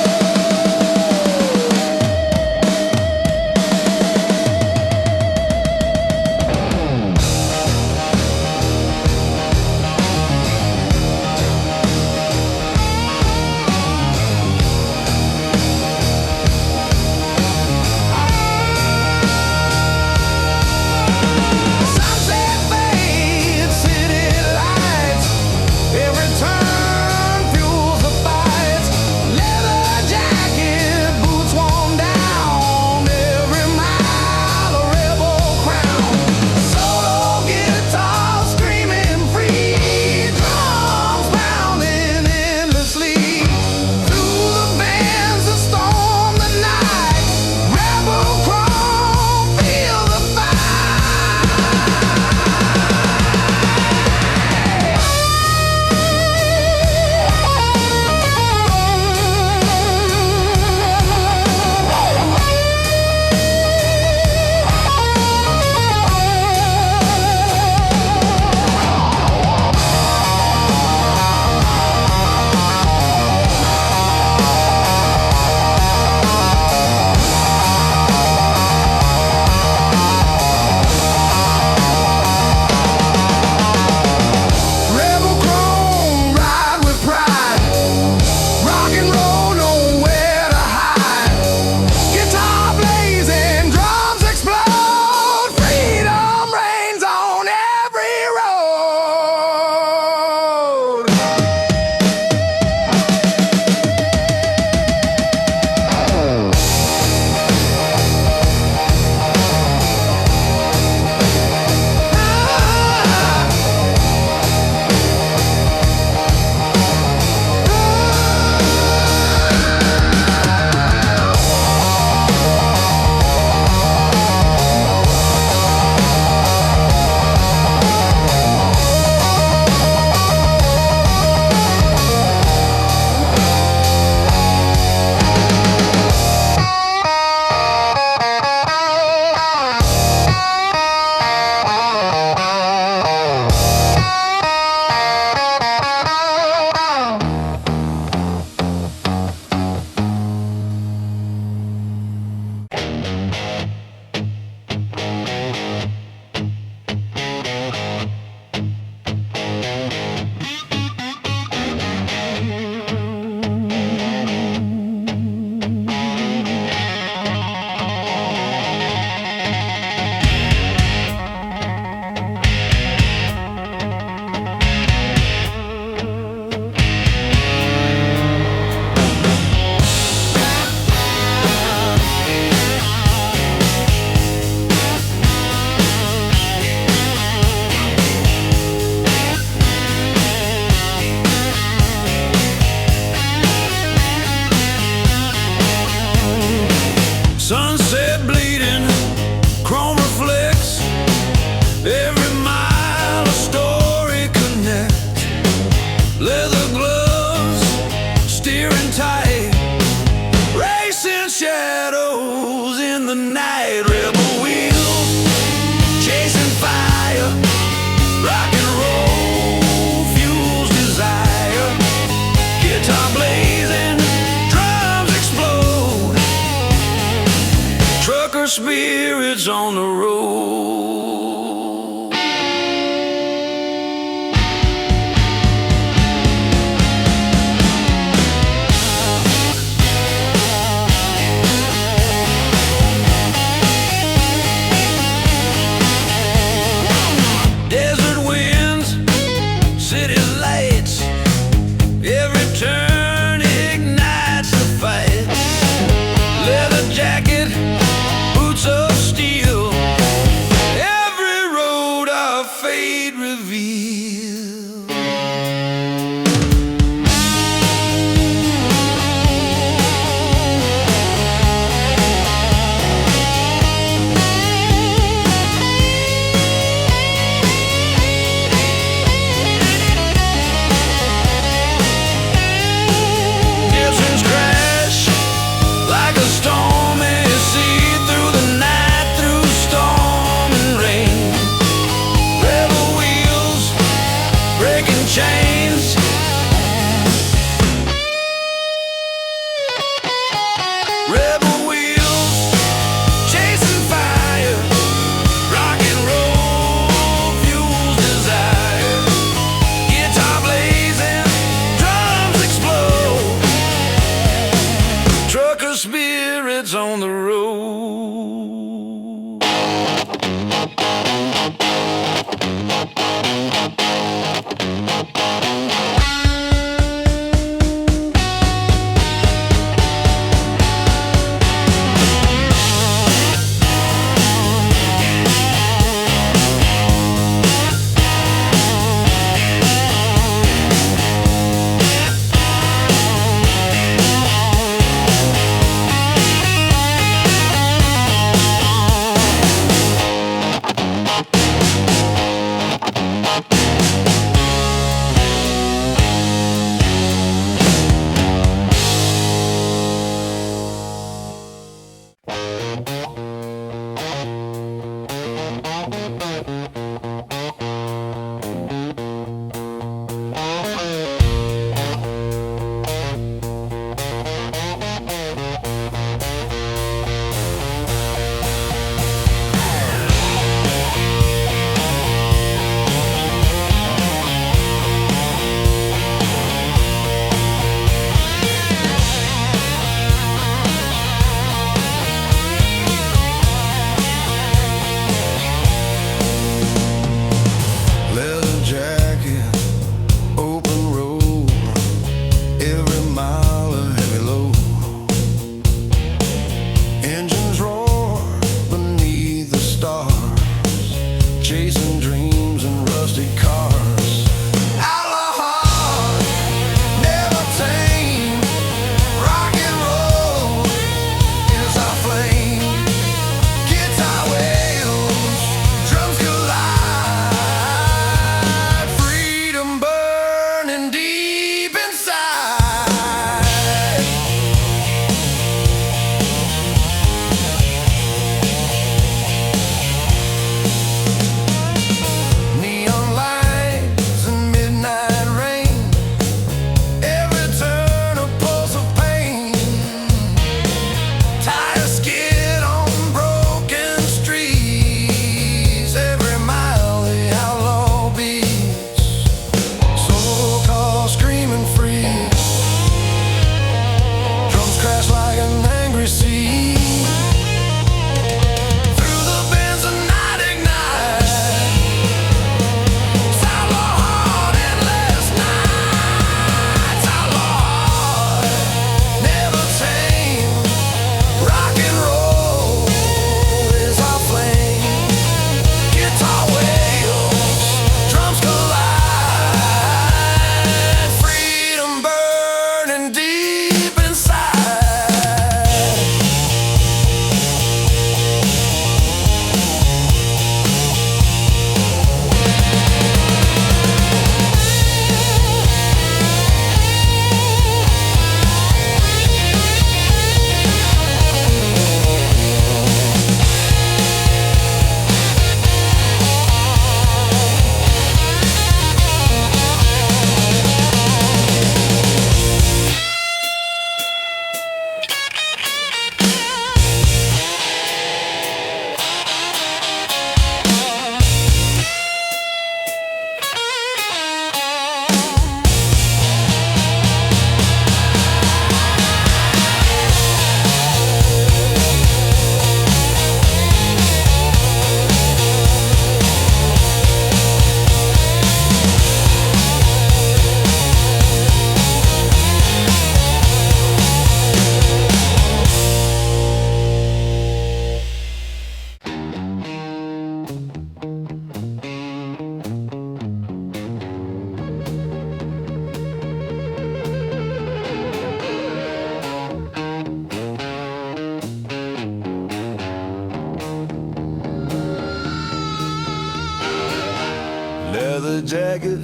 Speaker 1: leather jacket,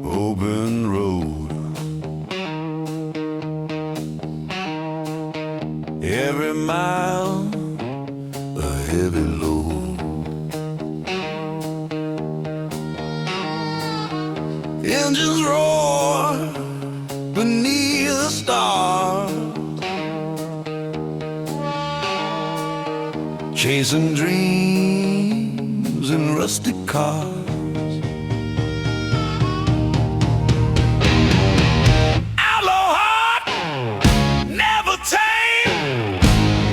Speaker 1: open road. Every mile a heavy load. Engines roar beneath the stars, chasing dreams in rusty cars. Outlaw heart, never tame.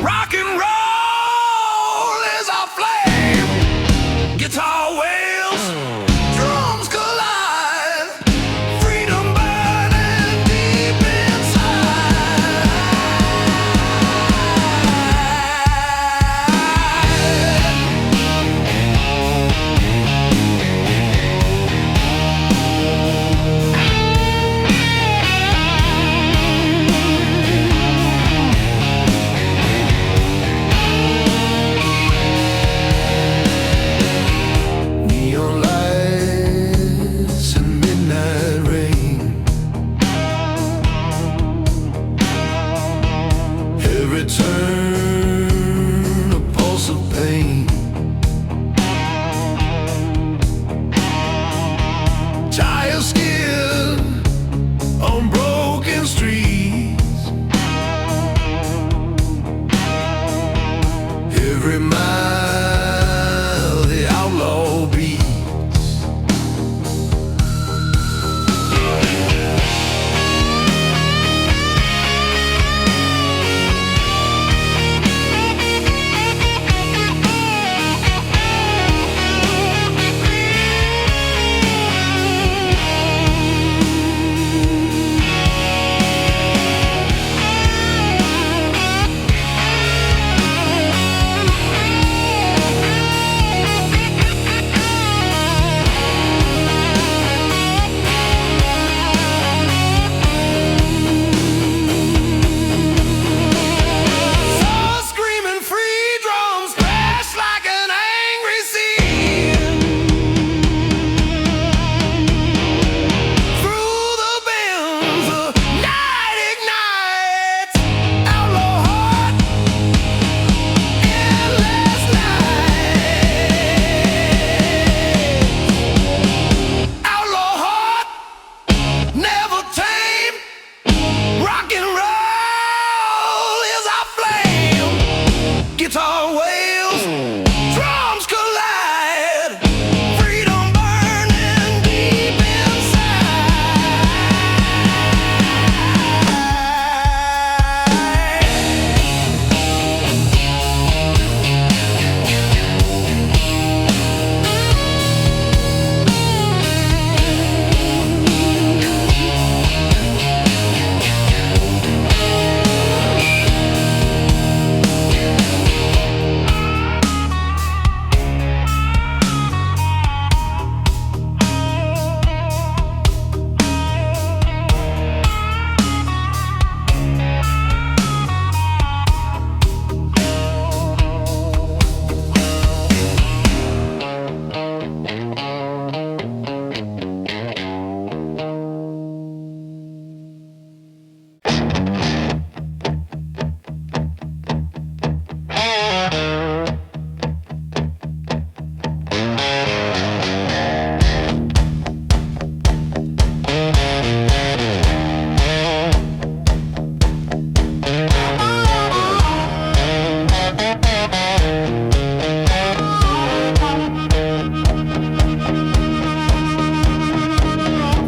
Speaker 1: Rock and roll is our flame. Guitar wails, drums collide. Freedom burning deep inside. Neon lights and midnight rain. Every turn a pulse of pain. Tire skid on broken streets. Every mile the outlaw beats. Screaming free drums crash like an angry sea. Through the bends, the night ignites. Outlaw heart, endless night. Outlaw heart, never tame. Rock and roll is our flame. Guitar wails, drums collide. Freedom burning deep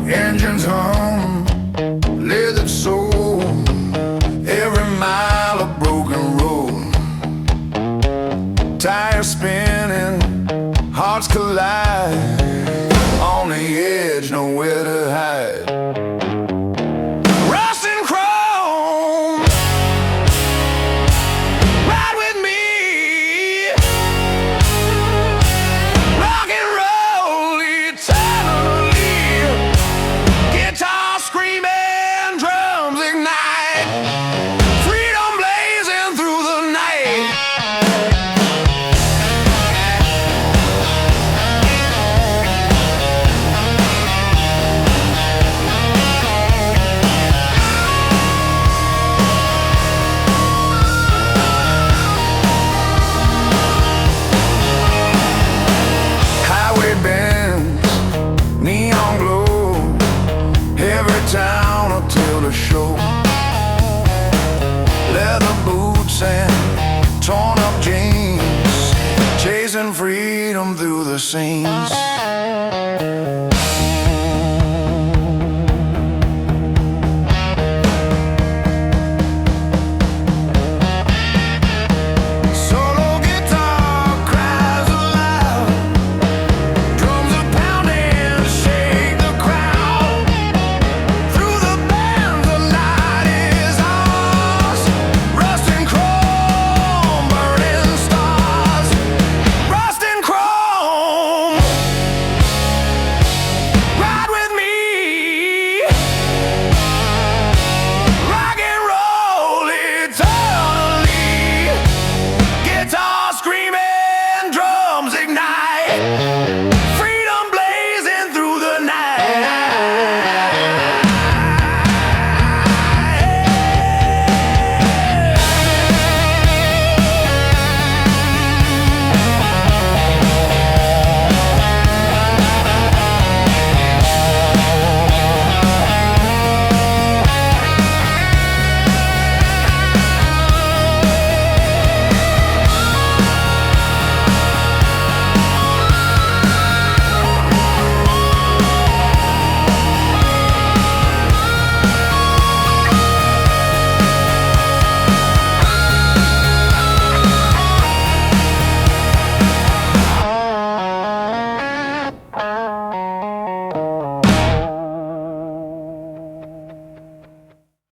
Speaker 1: engines hum, leather soul. Every mile a broken road. Tires spinning, hearts collide. On the edge, nowhere to hide. Rust and chrome, ride with me. Rock and roll eternally. Guitar screaming, drums ignite. Freedom blazing through the night. town or till the show. Leather boots and torn up jeans, chasing freedom through the scenes.